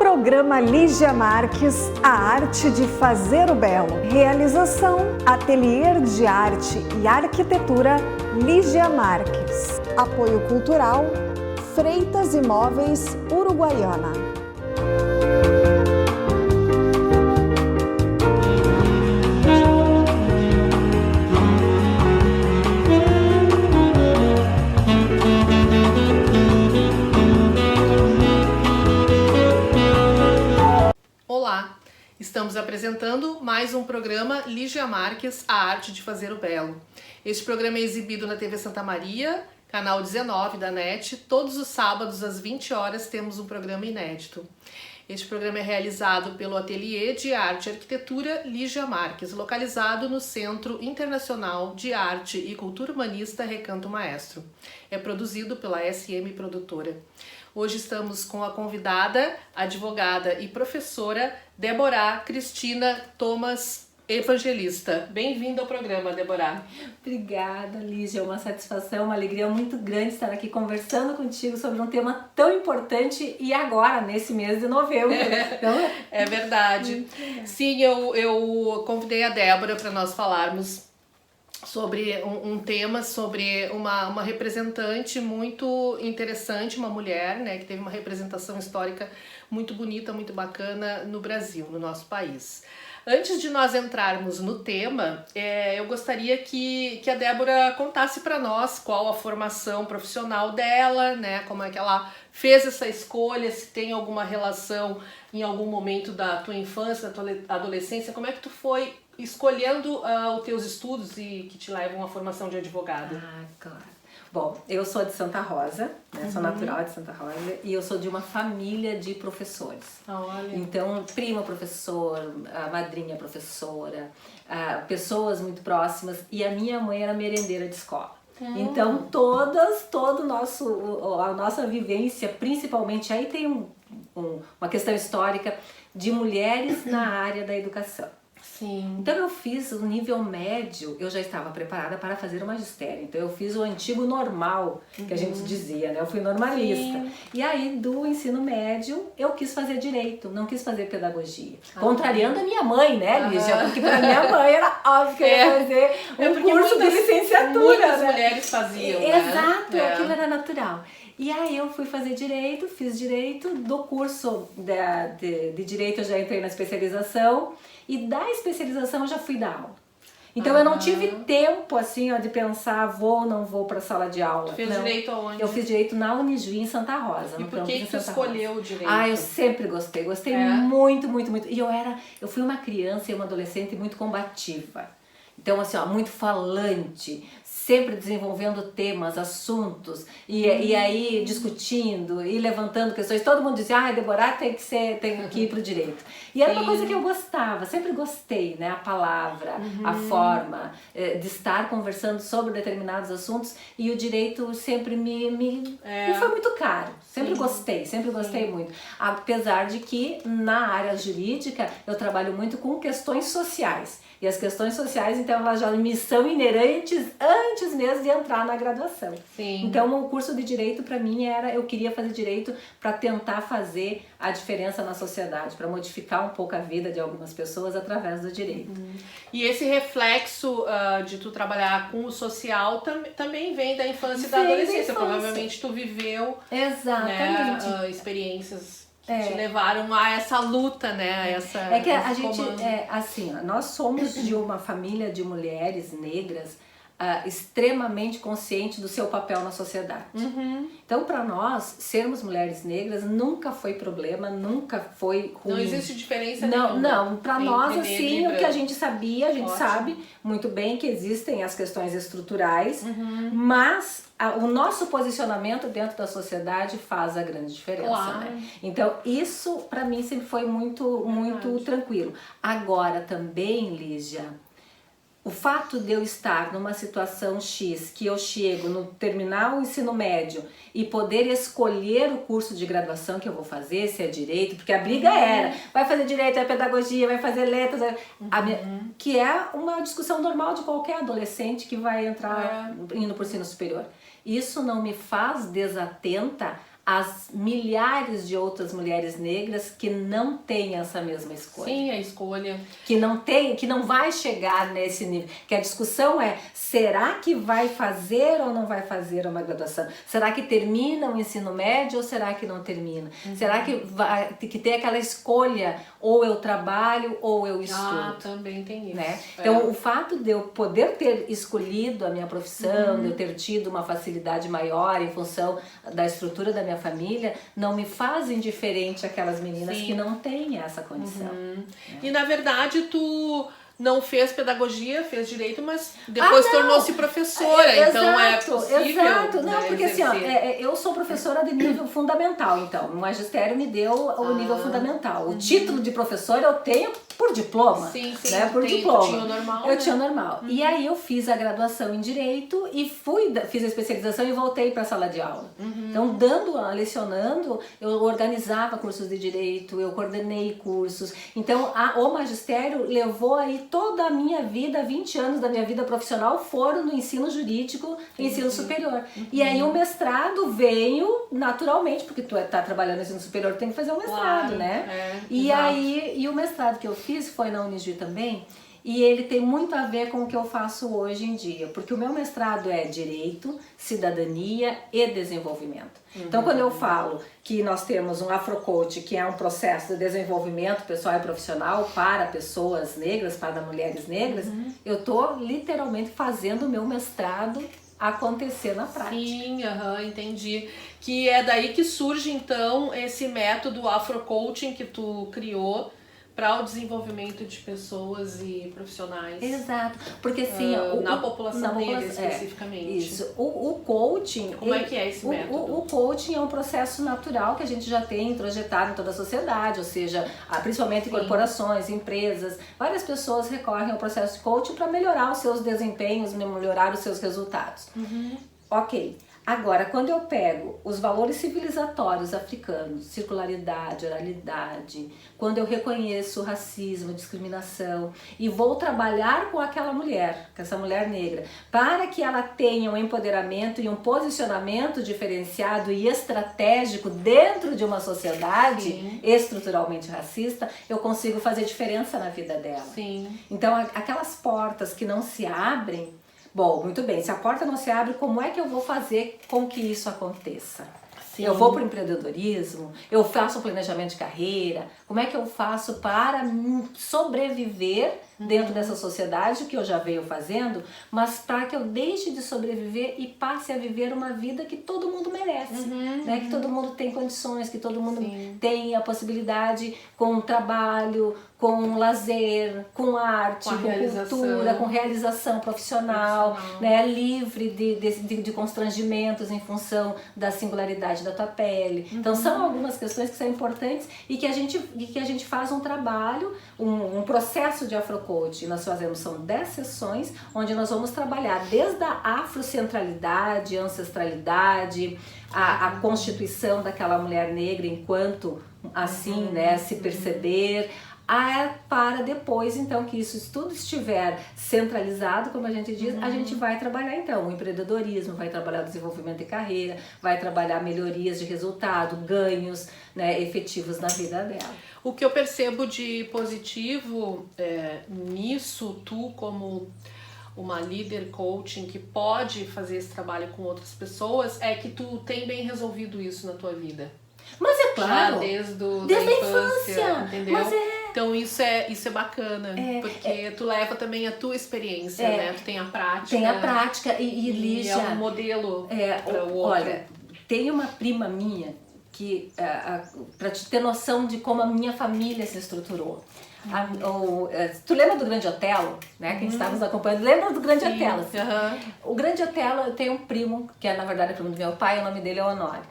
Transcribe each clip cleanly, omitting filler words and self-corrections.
Programa Lígia Marques, a arte de fazer o belo. Realização, Ateliê de Arte e Arquitetura Lígia Marques. Apoio cultural, Freitas Imóveis, Uruguaiana. Olá, estamos apresentando mais um programa Lígia Marques, a arte de fazer o belo. Este programa é exibido na TV Santa Maria, canal 19 da NET. Todos os sábados às 20 horas temos um programa inédito. Este programa é realizado pelo Ateliê de Arte e Arquitetura Lígia Marques, localizado no Centro Internacional de Arte e Cultura Humanista Recanto Maestro. É produzido pela SM Produtora. Hoje estamos com a convidada, advogada e professora Débora Cristina Thomas Evangelista. Bem-vinda ao programa, Débora. Obrigada, Lígia. É uma satisfação, uma alegria muito grande estar aqui conversando contigo sobre um tema tão importante e agora, nesse mês de novembro. É verdade. Sim, eu convidei a Débora para nós falarmos sobre um tema, sobre uma representante muito interessante, uma mulher, né, que teve uma representação histórica muito bonita, muito bacana no Brasil, no nosso país. Antes de nós entrarmos no tema, eu gostaria que a Débora contasse para nós qual a formação profissional dela, né, como é que ela fez essa escolha, se tem alguma relação em algum momento da tua infância, da tua adolescência, como é que tu foi escolhendo os teus estudos e que te levam à formação de advogado. Claro. Bom, eu sou de Santa Rosa, né? Sou natural de Santa Rosa e eu sou de uma família de professores. Olha. Então, prima professor, a madrinha professora, pessoas muito próximas, e a minha mãe era merendeira de escola. Então, a nossa vivência, principalmente, aí tem uma questão histórica de mulheres na área da educação. Sim. Então eu fiz o nível médio, eu já estava preparada para fazer o magistério. Então eu fiz o antigo normal, que a gente dizia, né? Eu fui normalista. Sim. E aí do ensino médio eu quis fazer direito, não quis fazer pedagogia. Contrariando a minha mãe, né, Lígia? Porque para minha mãe era óbvio que eu ia fazer um curso de licenciatura. Muitas né? mulheres faziam, Exato, né? Aquilo era natural. E aí eu fui fazer direito, fiz direito, do curso de direito eu já entrei na especialização e da especialização eu já fui dar aula. Então eu não tive tempo assim ó, de pensar vou ou não vou para a sala de aula. Tu fez direito aonde? Eu fiz direito na Unijuí em Santa Rosa. E por que tu escolheu o direito? Eu sempre gostei muito, muito, muito. E eu fui uma criança e uma adolescente muito combativa. Então assim, ó, muito falante, sempre desenvolvendo temas, assuntos, e aí discutindo e levantando questões. Todo mundo dizia, Débora tem que ir pro direito. E era uma coisa que eu gostava, sempre gostei, né? A palavra, a forma de estar conversando sobre determinados assuntos, e o direito sempre me foi muito caro. Sempre gostei muito. Apesar de que na área jurídica eu trabalho muito com questões sociais. E as questões sociais, então, elas já me são inerentes antes mesmo de entrar na graduação. Sim. Então, o curso de Direito, para mim, eu queria fazer Direito para tentar fazer a diferença na sociedade, para modificar um pouco a vida de algumas pessoas através do Direito. E esse reflexo de tu trabalhar com o social também vem da infância e da adolescência. Provavelmente tu viveu experiências te levaram a essa luta, né? É que a gente, assim, nós somos de uma família de mulheres negras extremamente consciente do seu papel na sociedade. Então, para nós, sermos mulheres negras nunca foi problema, nunca foi ruim. Não existe diferença nenhuma. Não, para nós, assim, o que a gente sabia, a gente sabe muito bem que existem as questões estruturais, mas o nosso posicionamento dentro da sociedade faz a grande diferença, né? Então, isso, para mim, sempre foi muito tranquilo. Agora, também, Lígia, o fato de eu estar numa situação X, que eu chego no terminar o ensino médio e poder escolher o curso de graduação que eu vou fazer, se é direito, porque a briga era, vai fazer direito, vai pedagogia, vai fazer letras, que é uma discussão normal de qualquer adolescente que vai entrar indo para o ensino superior. Isso não me faz desatenta as milhares de outras mulheres negras que não têm essa mesma escolha. Sim, a escolha. Que não vai chegar nesse nível. Que a discussão é, será que vai fazer ou não vai fazer uma graduação? Será que termina o ensino médio ou será que não termina? Será que tem aquela escolha, ou eu trabalho ou eu estudo? Ah, também tem isso. Né? Então, o fato de eu poder ter escolhido a minha profissão, de eu ter tido uma facilidade maior em função da estrutura da minha família, não me faz indiferente àquelas meninas que não têm essa condição. Né? E na verdade tu não fez pedagogia, fez direito, mas depois tornou-se professora, então é possível. Exato, não, né, porque assim, ó, exercer. eu sou professora de nível fundamental, então o magistério me deu o nível fundamental. O título de professora eu tenho por diploma, Sim, né? Por diploma. Tu tinha o normal, eu tinha o normal. E aí eu fiz a graduação em Direito e fiz a especialização e voltei para a sala de aula. Então, lecionando, eu organizava cursos de Direito, eu coordenei cursos. Então, o magistério levou aí toda a minha vida, 20 anos da minha vida profissional foram no ensino jurídico e ensino superior. E aí o mestrado veio naturalmente, porque tu tá trabalhando no ensino superior, tem que fazer um mestrado, né? E o mestrado que eu fiz foi na Unijuí também, e ele tem muito a ver com o que eu faço hoje em dia, porque o meu mestrado é Direito, Cidadania e Desenvolvimento. Então, quando eu falo que nós temos um Afrocoach, que é um processo de desenvolvimento pessoal e profissional para pessoas negras, para mulheres negras, eu tô literalmente fazendo o meu mestrado acontecer na prática. Sim, entendi. Que é daí que surge, então, esse método Afrocoaching que tu criou para o desenvolvimento de pessoas e profissionais. Exato, porque assim... na população negra, especificamente. Isso. O coaching... Como é que é esse método? O coaching é um processo natural que a gente já tem introjetado em toda a sociedade, ou seja, principalmente em corporações, empresas. Várias pessoas recorrem ao processo de coaching para melhorar os seus desempenhos, melhorar os seus resultados. Ok. Agora, quando eu pego os valores civilizatórios africanos, circularidade, oralidade, quando eu reconheço o racismo, a discriminação e vou trabalhar com aquela mulher, com essa mulher negra, para que ela tenha um empoderamento e um posicionamento diferenciado e estratégico dentro de uma sociedade estruturalmente racista, eu consigo fazer diferença na vida dela. Então, aquelas portas que não se abrem, bom, muito bem, se a porta não se abre, como é que eu vou fazer com que isso aconteça? Eu vou para o empreendedorismo, eu faço um planejamento de carreira, como é que eu faço para sobreviver dentro dessa sociedade, que eu já venho fazendo, mas para que eu deixe de sobreviver e passe a viver uma vida que todo mundo merece, né? Que todo mundo tem condições, que todo mundo tem a possibilidade com trabalho, com lazer, com arte, com cultura, com realização profissional, né? Livre de constrangimentos em função da singularidade da tua pele. Então são algumas questões que são importantes e que a gente faz um trabalho, um processo de afrocoaching. Nós fazemos, são 10 sessões, onde nós vamos trabalhar desde a afrocentralidade, ancestralidade, a constituição daquela mulher negra enquanto assim, né, se perceber, para depois, então, que isso tudo estiver centralizado, como a gente diz, a gente vai trabalhar, então, o empreendedorismo, vai trabalhar o desenvolvimento de carreira, vai trabalhar melhorias de resultado, ganhos, né, efetivos na vida dela. O que eu percebo de positivo nisso, tu como uma líder coaching que pode fazer esse trabalho com outras pessoas, é que tu tem bem resolvido isso na tua vida. Mas é claro, já desde a infância, entendeu? Mas então isso é bacana, porque tu leva também a tua experiência, né? Tu tem a prática. Tem a prática e Lígia, é um modelo para o outro. Olha, tem uma prima minha que, para te ter noção de como a minha família se estruturou. Tu lembra do Grande Otelo, né? Quem está nos acompanhando lembra do Grande Otelo. O Grande Otelo, eu tenho um primo, que na verdade é primo do meu pai, o nome dele é Honório.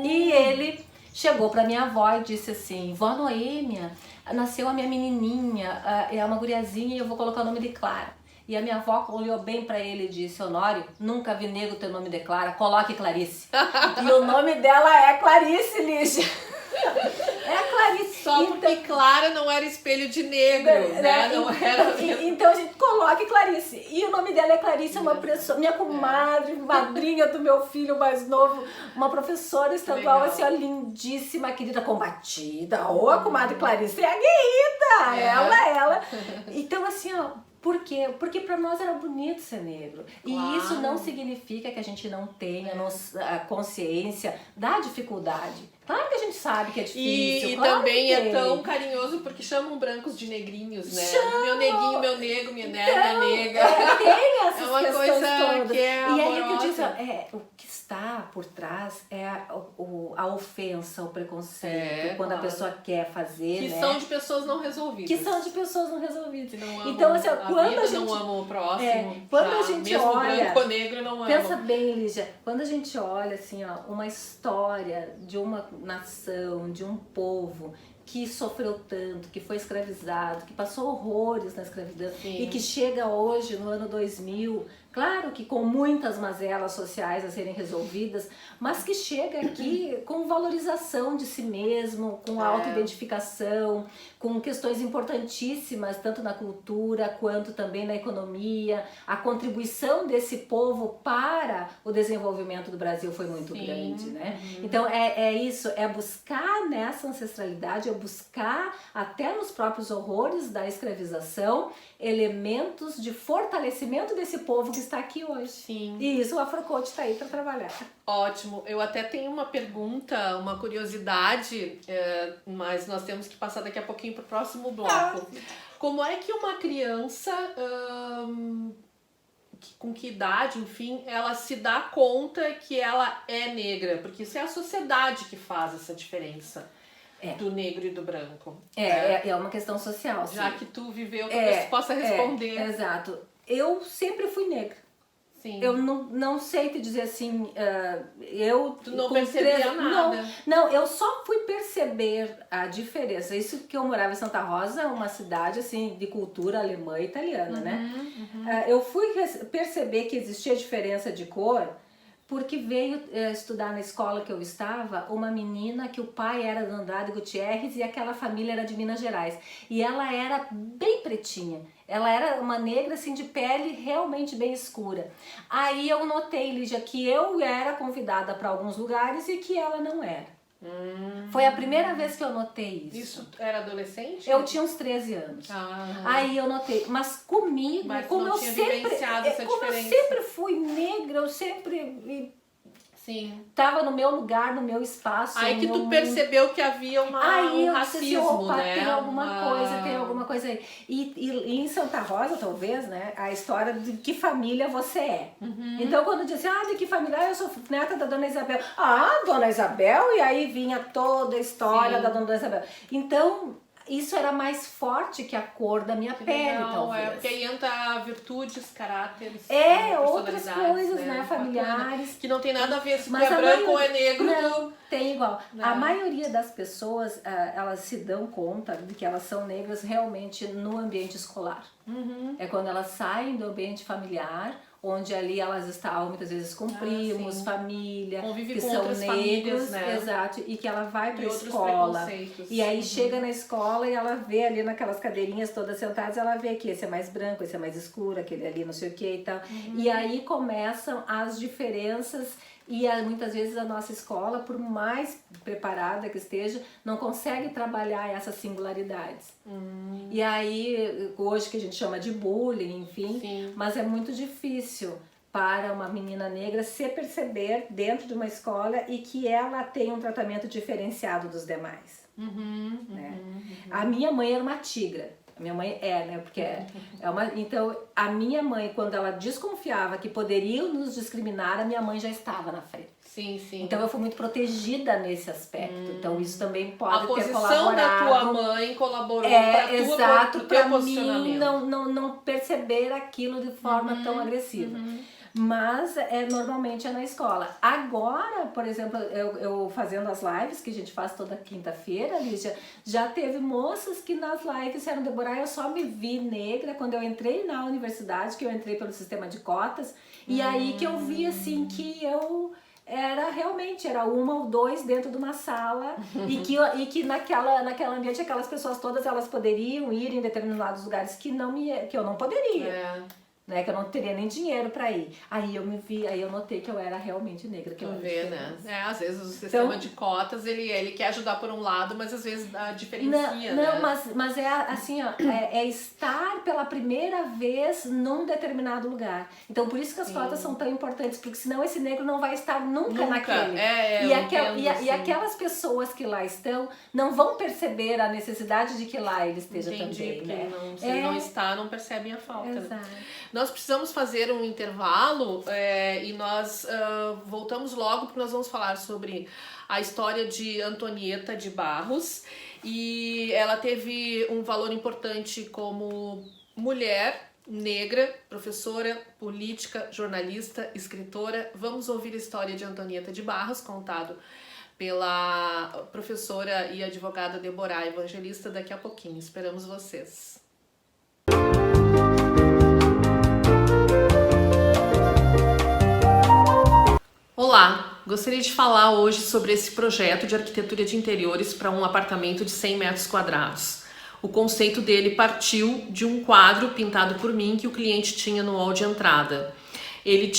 E ele chegou pra minha avó e disse assim: vó Noêmia, nasceu a minha menininha, é uma guriazinha e eu vou colocar o nome de Clara. E a minha avó olhou bem pra ele e disse: Honório, nunca vi nego teu nome de Clara, coloque Clarice. E o nome dela é Clarice, Lígia. É a Clarice. Só porque Clara não era espelho de negro, né? Não era... Então a gente coloca Clarice. E o nome dela é Clarice, é uma pessoa, minha comadre, madrinha do meu filho mais novo, uma professora estadual, Legal. assim, ó, lindíssima, querida, combatida. Ou a comadre Clarice é aguerrida, ela. Então, assim, ó, por quê? Porque pra nós era bonito ser negro. Claro. E isso não significa que a gente não tenha a consciência da dificuldade. Claro que a gente sabe que é difícil. E claro também que é tem. tão carinhoso porque chamam brancos de negrinhos, né? Chamam. Meu neguinho, meu negro, minha Então, nega. tem essas É uma questões coisa todas. que é E aí o que eu amorosa. disse, o que está por trás é a ofensa, o preconceito, quando a pessoa quer fazer, Que né? são de pessoas não resolvidas. Que são de pessoas não resolvidas. Que não amam Então, assim, a quando vida, a gente não amam o próximo. quando já, a gente mesmo olha, branco ou negro não amam. pensa bem, Lígia, quando a gente olha assim, ó, uma história de uma nação, de um povo que sofreu tanto, que foi escravizado, que passou horrores na escravidão e que chega hoje no ano 2000, claro que com muitas mazelas sociais a serem resolvidas, mas que chega aqui com valorização de si mesmo, com autoidentificação, com questões importantíssimas tanto na cultura quanto também na economia. A contribuição desse povo para o desenvolvimento do Brasil foi muito grande, né? Então é isso, é buscar nessa ancestralidade, é buscar até nos próprios horrores da escravização elementos de fortalecimento desse povo que está aqui hoje. Sim. E isso o Afrocoach está aí para trabalhar. Ótimo. Eu até tenho uma pergunta, uma curiosidade, mas nós temos que passar daqui a pouquinho para o próximo bloco. Como é que uma criança, com que idade, enfim, ela se dá conta que ela é negra? Porque isso é a sociedade que faz essa diferença. Do negro e do branco. É uma questão social. Já que tu viveu, talvez tu possa responder. Exato. Eu sempre fui negra. Sim. Eu não sei te dizer assim, Tu não percebia nada. Não, eu só fui perceber a diferença. Isso que eu morava em Santa Rosa, uma cidade assim de cultura alemã e italiana, né? Eu fui perceber que existia diferença de cor porque veio estudar na escola que eu estava uma menina que o pai era do Andrade Gutierrez e aquela família era de Minas Gerais. E ela era bem pretinha. Ela era uma negra assim de pele realmente bem escura. Aí eu notei, Lígia, que eu era convidada para alguns lugares e que ela não era. Foi a primeira vez que eu notei isso. Isso era adolescente? Eu tinha uns 13 anos. Aí eu notei, mas comigo, como eu sempre fui negra, eu sempre tava no meu lugar, no meu espaço. Aí que tu percebeu que havia um racismo, né? Tem alguma coisa aí. E em Santa Rosa, talvez, né? A história de que família você é. Então, quando disse, de que família? Eu sou neta da Dona Isabel. Dona Isabel? E aí vinha toda a história da Dona Isabel. Então, isso era mais forte que a cor da minha pele, talvez. Porque aí entra virtudes, caráteres, outras coisas, né? Familiares. Que não tem nada a ver se é branco ou é negro. Não, tem igual. A maioria das pessoas, elas se dão conta de que elas são negras realmente no ambiente escolar. É quando elas saem do ambiente familiar, onde ali elas estavam muitas vezes com primos, família, convive que com são outras negros, famílias, né? Exato, e que ela vai para a outros escola. preconceitos. E aí chega na escola e ela vê ali naquelas cadeirinhas todas sentadas, ela vê que esse é mais branco, esse é mais escuro, aquele ali não sei o que e tal. E aí começam as diferenças. E muitas vezes a nossa escola, por mais preparada que esteja, não consegue trabalhar essas singularidades. E aí, hoje que a gente chama de bullying, enfim, mas é muito difícil para uma menina negra se perceber dentro de uma escola e que ela tem um tratamento diferenciado dos demais. A minha mãe era uma tigra. A minha mãe né? Porque então, a minha mãe, quando ela desconfiava que poderiam nos discriminar, a minha mãe já estava na frente. Sim. Então eu fui muito protegida nesse aspecto. Então isso também pode ter colaborado. A posição da tua mãe colaborou para o teu posicionamento. Mim não perceber aquilo de forma tão agressiva. Mas normalmente é na escola. Agora, por exemplo, eu fazendo as lives, que a gente faz toda quinta-feira, Lígia, já teve moças que nas lives disseram, Deborah, eu só me vi negra quando eu entrei na universidade, que eu entrei pelo sistema de cotas, e aí que eu vi assim que eu era realmente, era uma ou dois dentro de uma sala e que naquela ambiente aquelas pessoas todas elas poderiam ir em determinados lugares que eu não poderia. Né, que eu não teria nem dinheiro para ir. Aí eu notei que eu era realmente negra. Que tu vê, né? Às vezes o sistema de cotas, ele quer ajudar por um lado, mas às vezes diferencia, Não, mas é assim, ó, é estar pela primeira vez num determinado lugar. Então, por isso que as cotas são tão importantes, porque senão esse negro não vai estar nunca naquele. E aquelas pessoas que lá estão não vão perceber a necessidade de que lá ele esteja também. Né? Se ele não está, não percebem a falta. Exato. Nós precisamos fazer um intervalo e nós voltamos logo, porque nós vamos falar sobre a história de Antonieta de Barros, e ela teve um valor importante como mulher negra, professora, política, jornalista, escritora. Vamos ouvir a história de Antonieta de Barros, contado pela professora e advogada Deborah Evangelista daqui a pouquinho. Esperamos vocês. Olá, gostaria de falar hoje sobre esse projeto de arquitetura de interiores para um apartamento de 100 metros quadrados. O conceito dele partiu de um quadro pintado por mim que o cliente tinha no hall de entrada. Ele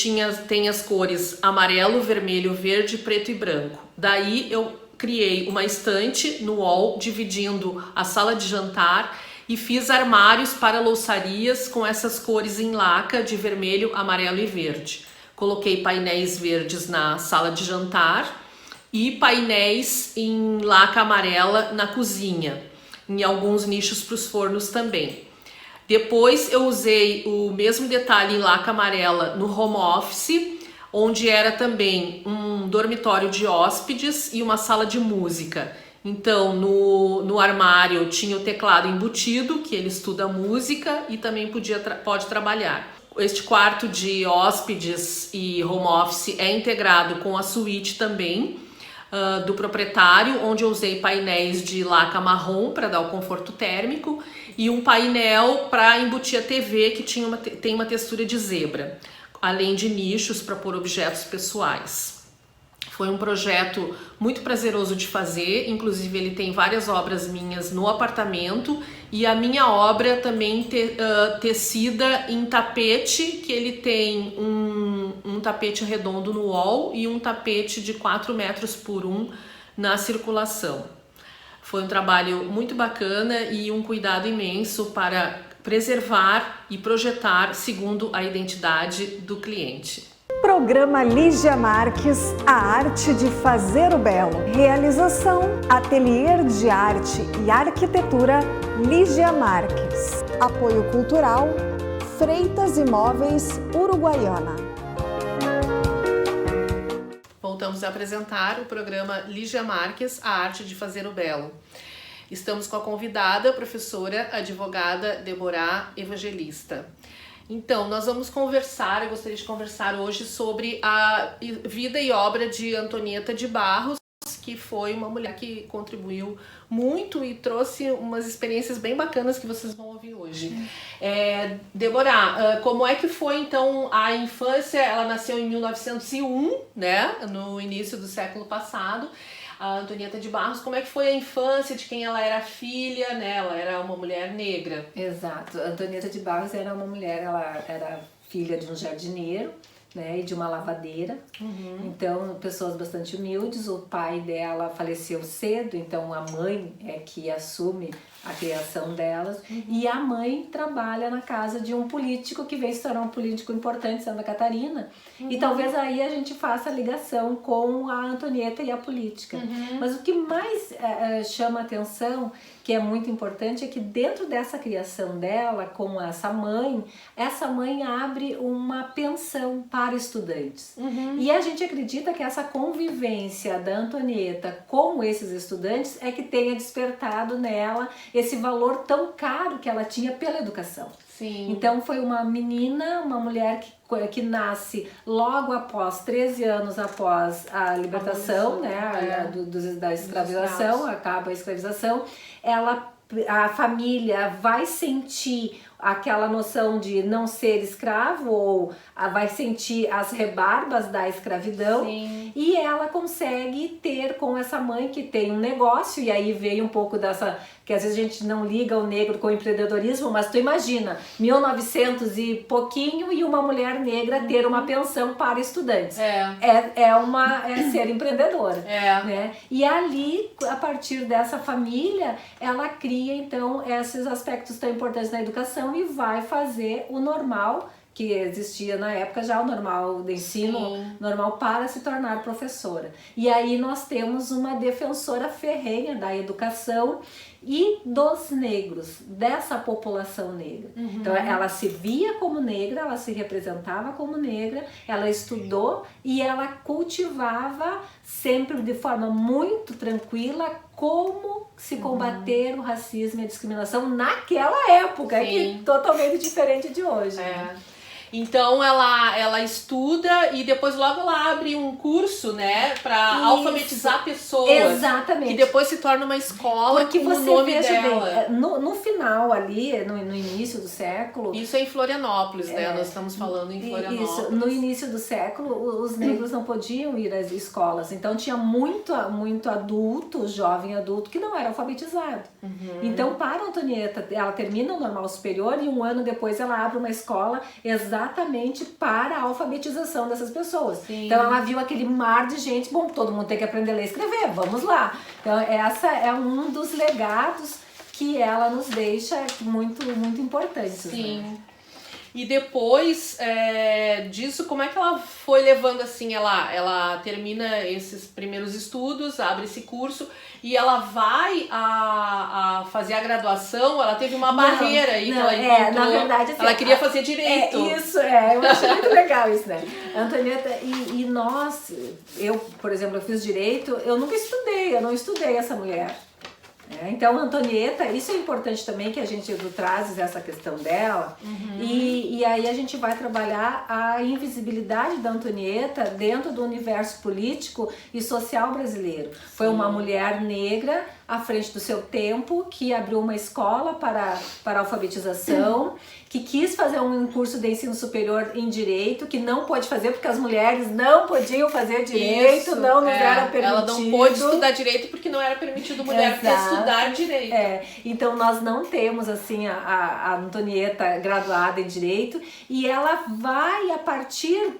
tem as cores amarelo, vermelho, verde, preto e branco. Daí eu criei uma estante no hall dividindo a sala de jantar e fiz armários para louçarias com essas cores em laca de vermelho, amarelo e verde. Coloquei painéis verdes na sala de jantar e painéis em laca amarela na cozinha, em alguns nichos para os fornos também. Depois eu usei o mesmo detalhe em laca amarela no home office, onde era também um dormitório de hóspedes e uma sala de música. Então no armário tinha o teclado embutido, que ele estuda música e também pode trabalhar. Este quarto de hóspedes e home office é integrado com a suíte também do proprietário, onde eu usei painéis de laca marrom para dar o conforto térmico e um painel para embutir a TV que tem uma textura de zebra, além de nichos para pôr objetos pessoais. Foi um projeto muito prazeroso de fazer, inclusive ele tem várias obras minhas no apartamento e a minha obra também tecida em tapete, que ele tem um tapete redondo no wall e um tapete de 4 metros por 1 na circulação. Foi um trabalho muito bacana e um cuidado imenso para preservar e projetar segundo a identidade do cliente. Programa Lígia Marques, a arte de fazer o belo. Realização, Ateliê de Arte e Arquitetura Lígia Marques. Apoio cultural, Freitas Imóveis, Uruguaiana. Voltamos a apresentar o programa Lígia Marques, a arte de fazer o belo. Estamos com a convidada, a professora, advogada Deborah Evangelista. Então, nós vamos conversar, eu gostaria de conversar hoje sobre a vida e obra de Antonieta de Barros, que foi uma mulher que contribuiu muito e trouxe umas experiências bem bacanas que vocês vão ouvir hoje. Deborah, como é que foi então a infância? Ela nasceu em 1901, né, no início do século passado. A Antonieta de Barros, como é que foi a infância, de quem ela era filha, né? Ela era uma mulher negra. Exato. A Antonieta de Barros era uma mulher, ela era filha de um jardineiro, né, e de uma lavadeira. Então, pessoas bastante humildes. O pai dela faleceu cedo, então a mãe é que assume a criação delas. E a mãe trabalha na casa de um político que veio se tornar um político importante em Santa Catarina. E talvez aí a gente faça a ligação com a Antonieta e a política. Mas o que mais chama atenção, que é muito importante, é que dentro dessa criação dela com essa mãe abre uma pensão para estudantes. E a gente acredita que essa convivência da Antonieta com esses estudantes é que tenha despertado nela esse valor tão caro que ela tinha pela educação. Sim. Então foi uma menina, uma mulher que nasce logo após, 13 anos após a libertação, né, da escravização, acaba a escravização. A família vai sentir aquela noção de não ser escravo ou vai sentir as rebarbas da escravidão. Sim. E ela consegue ter com essa mãe que tem um negócio, e aí veio um pouco dessa, que às vezes a gente não liga o negro com o empreendedorismo, mas tu imagina, 1900 e pouquinho, e uma mulher negra ter uma pensão para estudantes. É ser empreendedora. Né? E ali, a partir dessa família, ela cria então esses aspectos tão importantes na educação e vai fazer o normal, que existia na época já, o normal de ensino, Sim. normal, para se tornar professora. E aí nós temos uma defensora ferrenha da educação e dos negros, dessa população negra. Então ela se via como negra, ela se representava como negra, ela estudou e ela cultivava sempre de forma muito tranquila como se combater o racismo e a discriminação naquela época, que é totalmente diferente de hoje. Né? Então ela estuda e depois logo ela abre um curso, né, para alfabetizar pessoas. Exatamente. Que depois se torna uma escola. Porque com você o nome veja dela. bem, no final ali, no início do século... Isso é em Florianópolis, né? Nós estamos falando em Florianópolis. Isso, no início do século, os negros não podiam ir às escolas. Então tinha muito adulto, jovem adulto, que não era alfabetizado. Então, para a Antonieta, ela termina o normal superior e um ano depois ela abre uma escola exatamente para a alfabetização dessas pessoas. Sim. Então ela viu aquele mar de gente, bom, todo mundo tem que aprender a ler e escrever, vamos lá. Então essa é um dos legados que ela nos deixa muito, muito importantes. Sim. Né? E depois disso, como é que ela foi levando assim? Ela termina esses primeiros estudos, abre esse curso e ela vai a fazer a graduação. Ela teve uma barreira aí que ela encontrou. Na verdade, assim, ela queria fazer direito. Eu acho muito legal isso, né? Antonieta, e nós, eu, por exemplo, eu fiz direito, eu não estudei essa mulher. Então, Antonieta, isso é importante também que a gente traz essa questão dela, e aí a gente vai trabalhar a invisibilidade da Antonieta dentro do universo político e social brasileiro. Foi uma mulher negra à frente do seu tempo, que abriu uma escola para alfabetização, que quis fazer um curso de ensino superior em direito, que não pôde fazer porque as mulheres não podiam fazer direito, Isso, não nos era permitido. Ela não pôde estudar direito porque não era permitido mulher estudar direito. Então nós não temos assim a Antonieta graduada em direito, e ela vai, a partir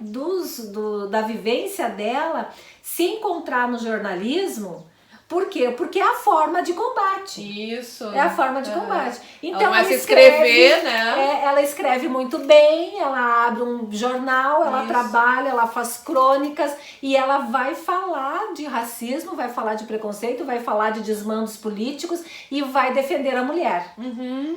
da vivência dela, se encontrar no jornalismo. Por quê? Porque é a forma de combate. Isso. É a forma de combate. Então, ela começa a escrever, né? Ela escreve muito bem, ela abre um jornal, ela trabalha, ela faz crônicas e ela vai falar de racismo, vai falar de preconceito, vai falar de desmandos políticos e vai defender a mulher.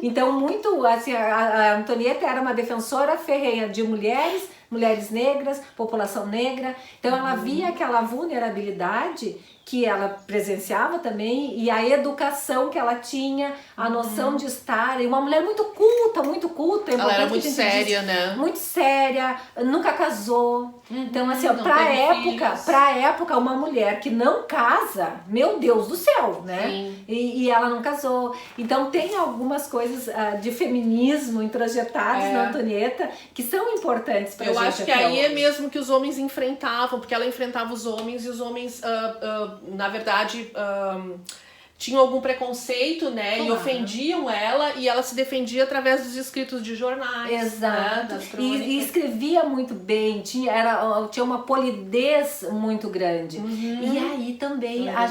Então, muito, assim, a Antonieta era uma defensora ferrenha de mulheres negras, população negra. Então, ela via aquela vulnerabilidade que ela presenciava também, e a educação que ela tinha, a noção de estar, e uma mulher muito culta. Ela era muito séria, né? Muito séria, nunca casou. Então, assim, pra época, uma mulher que não casa, meu Deus do céu, né? E ela não casou. Então, tem algumas coisas de feminismo introjetadas na Antonieta que são importantes pra gente. Eu acho que aí é mesmo que os homens enfrentavam, porque ela enfrentava os homens e os homens... na verdade, tinham algum preconceito, né? Claro. E ofendiam ela, e ela se defendia através dos escritos de jornais. Exato. Né? E escrevia muito bem, tinha uma polidez muito grande. E aí também a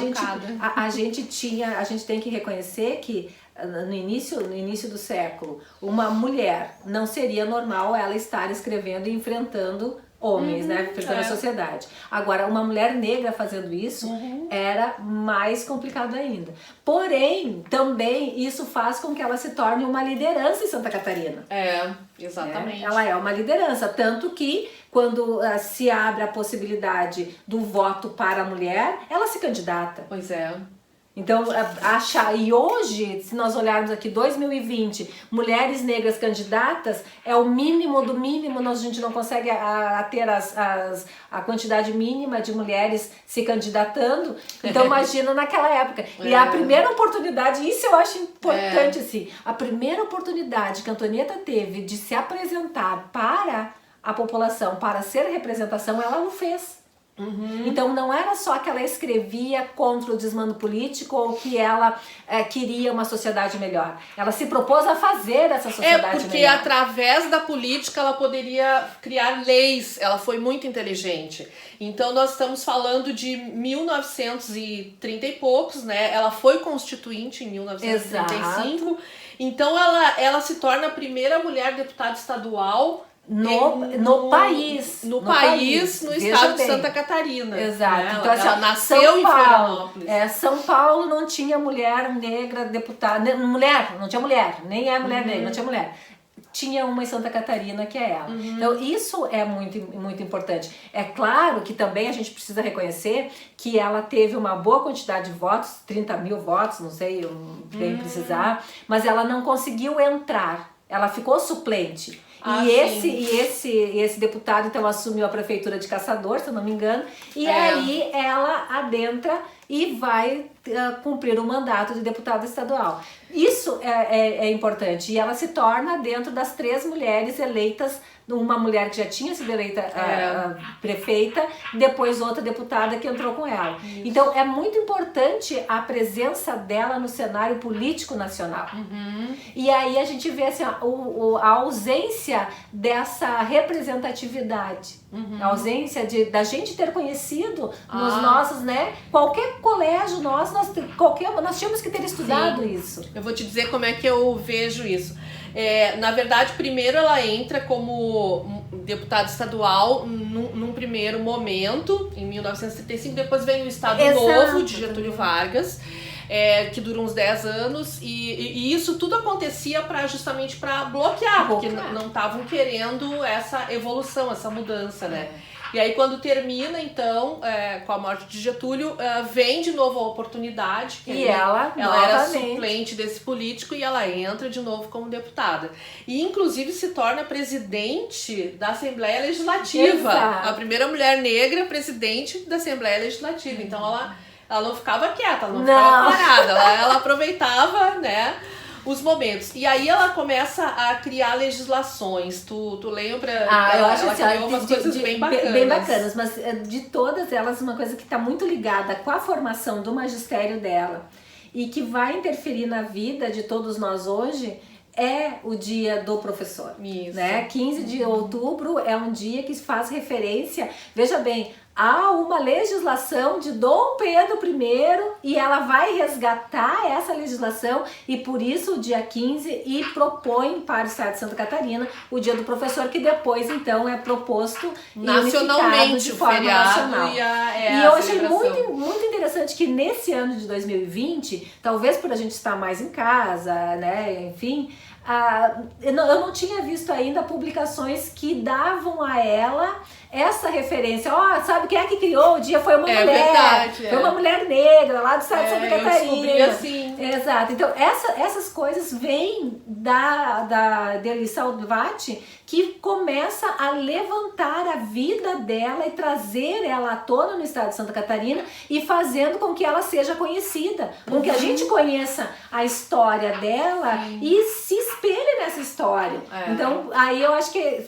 gente tem que reconhecer que no início do século, uma mulher não seria normal ela estar escrevendo e enfrentando homens, né, enfrentando a sociedade. Agora, uma mulher negra fazendo isso era mais complicado ainda. Porém, também isso faz com que ela se torne uma liderança em Santa Catarina. Exatamente. Ela é uma liderança, tanto que quando se abre a possibilidade do voto para a mulher, ela se candidata. Pois é. Então, e hoje, se nós olharmos aqui 2020, mulheres negras candidatas, é o mínimo do mínimo, a gente não consegue ter a quantidade mínima de mulheres se candidatando. Então, imagina naquela época. E a primeira oportunidade, isso eu acho importante, assim, a primeira oportunidade que a Antonieta teve de se apresentar para a população, para ser representação, ela o fez. Então não era só que ela escrevia contra o desmando político ou que ela queria uma sociedade melhor. Ela se propôs a fazer essa sociedade porque melhor. Através da política ela poderia criar leis, ela foi muito inteligente. Então nós estamos falando de 1930 e poucos, né? Ela foi constituinte em 1935. Exato. Então ela se torna a primeira mulher deputada estadual no país. No estado de Santa Catarina. Exato. Né? Então, ela nasceu em Florianópolis. São Paulo não tinha mulher negra deputada. Não tinha mulher. Nem é mulher negra, não tinha mulher. Tinha uma em Santa Catarina que é ela. Então isso é muito, muito importante. É claro que também a gente precisa reconhecer que ela teve uma boa quantidade de votos, 30 mil votos, não sei bem precisar, mas ela não conseguiu entrar. Ela ficou suplente. Esse deputado então assumiu a prefeitura de Caçador, se eu não me engano, e aí ela adentra e vai cumprir o mandato de deputada estadual. Isso é importante, e ela se torna dentro das 3 mulheres eleitas, uma mulher que já tinha sido eleita prefeita, depois outra deputada que entrou com ela. Isso. Então é muito importante a presença dela no cenário político nacional. E aí a gente vê assim, a ausência dessa representatividade, a ausência da gente ter conhecido nos nossos, né? Qualquer colégio nós tínhamos que ter estudado isso. Eu vou te dizer como é que eu vejo isso. Na verdade, primeiro ela entra como deputada estadual num primeiro momento, em 1935, depois vem o Estado Novo de Getúlio Vargas, que durou uns 10 anos, e isso tudo acontecia justamente para bloquear, porque não estavam querendo essa evolução, essa mudança, né? E aí quando termina, então, com a morte de Getúlio, vem de novo a oportunidade. E ela era suplente desse político e ela entra de novo como deputada. E inclusive se torna presidente da Assembleia Legislativa. Exato. A primeira mulher negra presidente da Assembleia Legislativa. Então ela não ficava quieta, ela não ficava parada. Ela aproveitava, né, os momentos. E aí ela começa a criar legislações. Tu lembra? Eu acho ela assim, criou umas coisas bem bacanas. Bem bacanas, mas de todas elas, uma coisa que está muito ligada com a formação do magistério dela e que vai interferir na vida de todos nós hoje é o dia do professor. Isso. Né? 15 de outubro é um dia que faz referência, veja bem, há uma legislação de Dom Pedro I e ela vai resgatar essa legislação e por isso o dia 15 e propõe para o estado de Santa Catarina o dia do professor, que depois então é proposto nacionalmente de forma nacional. E eu achei muito interessante que nesse ano de 2020, talvez por a gente estar mais em casa, né, enfim, eu não tinha visto ainda publicações que davam a ela essa referência. Sabe quem é que criou o dia? Foi uma mulher. Verdade, foi uma mulher negra lá do estado de Santa Catarina. Eu assim. Exato. Então essas coisas vêm da Elis Salvati, que começa a levantar a vida dela e trazer ela à tona no estado de Santa Catarina e fazendo com que ela seja conhecida, com que a gente conheça a história dela e se espelhe nessa história. Então aí eu acho que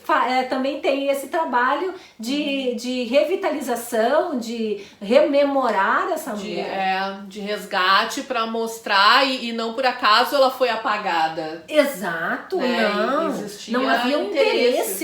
também tem esse trabalho de revitalização, de rememorar essa mulher. De resgate para mostrar e não por acaso ela foi apagada. Exato, não havia um interesse.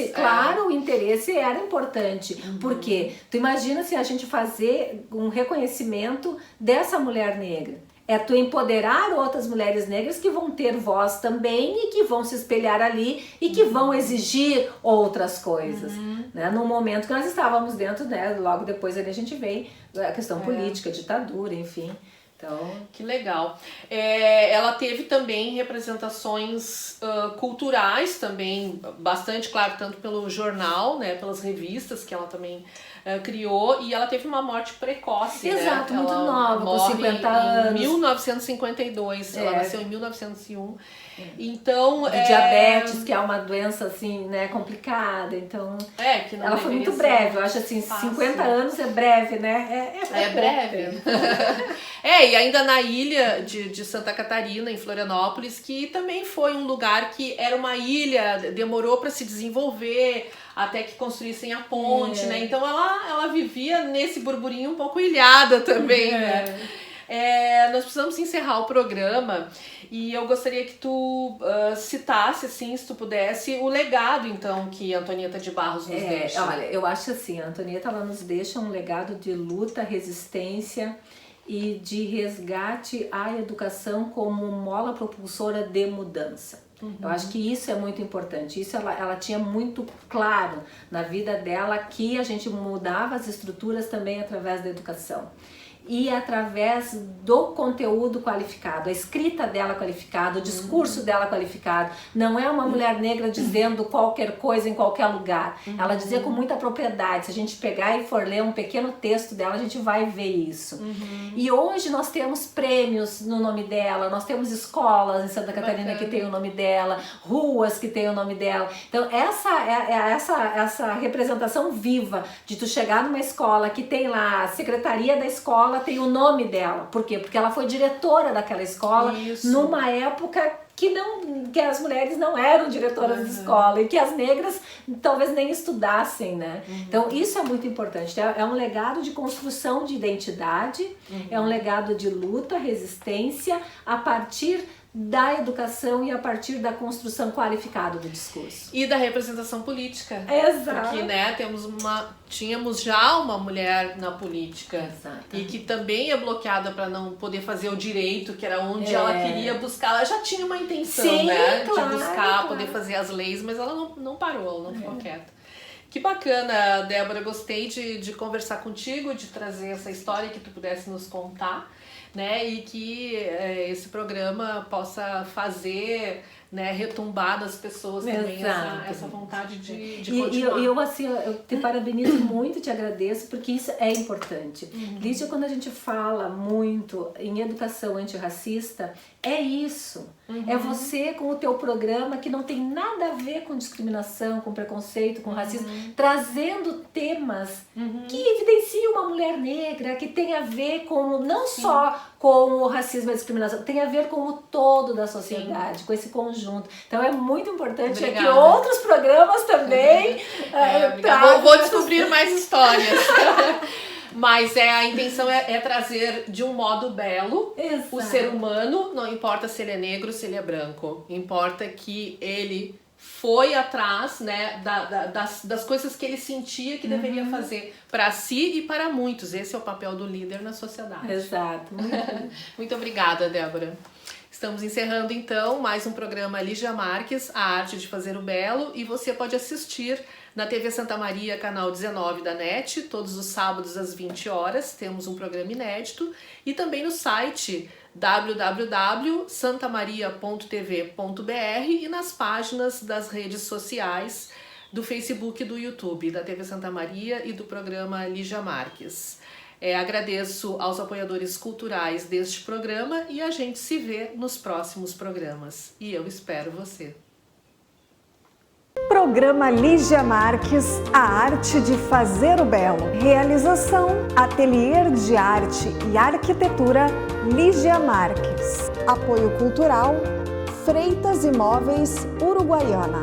Claro, o interesse era importante. Porque tu imagina se a gente fazer um reconhecimento dessa mulher negra. É tu empoderar outras mulheres negras que vão ter voz também e que vão se espelhar ali e que vão exigir outras coisas. Né? No momento que nós estávamos dentro, né? Logo depois ali a gente veio a questão política, ditadura, enfim. Então, que legal. Ela teve também representações culturais também, bastante, claro, tanto pelo jornal, né, pelas revistas que ela também criou, e ela teve uma morte precoce. Exato, né? muito Ela nova, com morre 50 anos. Em 1952, ela nasceu em 1901. Então, de diabetes, que é uma doença assim, né, complicada, então que não ela foi muito ser breve, eu acho assim, fácil. 50 anos é breve, né? É breve. E ainda na ilha de Santa Catarina, em Florianópolis, que também foi um lugar que era uma ilha, demorou para se desenvolver, até que construíssem a ponte, né? Então ela vivia nesse burburinho um pouco ilhada também, né? Nós precisamos encerrar o programa e eu gostaria que tu citasse, assim, se tu pudesse, o legado, então, que a Antonieta de Barros nos deixa. Olha, eu acho assim, a Antonieta, ela nos deixa um legado de luta, resistência e de resgate à educação como mola propulsora de mudança. Eu acho que isso é muito importante. Isso ela tinha muito claro na vida dela, que a gente mudava as estruturas também através da educação. E através do conteúdo qualificado, a escrita dela qualificada, o discurso dela qualificado. Não é uma mulher negra dizendo qualquer coisa em qualquer lugar. Ela dizia com muita propriedade. Se a gente pegar e for ler um pequeno texto dela, a gente vai ver isso. E hoje nós temos prêmios no nome dela, nós temos escolas em Santa Catarina que tem o nome dela, ruas que tem o nome dela. Então essa representação viva de tu chegar numa escola que tem lá a secretaria da escola, tem o nome dela. Por quê? Porque ela foi diretora daquela escola numa época que as mulheres não eram diretoras de escola e que as negras talvez nem estudassem, né? Então isso é muito importante. É um legado de construção de identidade, é um legado de luta, resistência a partir da educação e a partir da construção qualificada do discurso. E da representação política. Exato. Porque, né, tínhamos já uma mulher na política. Exato. E que também é bloqueada para não poder fazer o direito, que era onde ela queria buscar. Ela já tinha uma intenção, né, claro, de buscar, poder fazer as leis, mas ela não parou, ela não ficou quieta. Que bacana, Débora, gostei de conversar contigo, de trazer essa história que tu pudesse nos contar, né, e que esse programa possa fazer, né, retumbar das pessoas também essa vontade de continuar. E eu assim, eu te parabenizo muito, te agradeço, porque isso é importante. Lídia, quando a gente fala muito em educação antirracista, é isso. É você com o teu programa que não tem nada a ver com discriminação, com preconceito, com racismo, trazendo temas que evidenciam uma mulher negra, que tem a ver com, não só com o racismo e a discriminação, tem a ver com o todo da sociedade, com esse conjunto. Então é muito importante que outros programas também vou descobrir mais histórias. Mas a intenção é trazer de um modo belo o ser humano, não importa se ele é negro, se ele é branco. Importa que ele foi atrás, né, das coisas que ele sentia que deveria fazer para si e para muitos. Esse é o papel do líder na sociedade. Exato. Muito obrigada, Débora. Estamos encerrando então mais um programa Lígia Marques, A Arte de Fazer o Belo, e você pode assistir na TV Santa Maria, canal 19 da NET, todos os sábados às 20 horas, temos um programa inédito, e também no site www.santamaria.tv.br e nas páginas das redes sociais do Facebook e do YouTube, da TV Santa Maria e do programa Lígia Marques. Agradeço aos apoiadores culturais deste programa e a gente se vê nos próximos programas. E eu espero você. Programa Lígia Marques, A Arte de Fazer o Belo. Realização, Ateliê de Arte e Arquitetura Lígia Marques. Apoio Cultural, Freitas Imóveis Uruguaiana.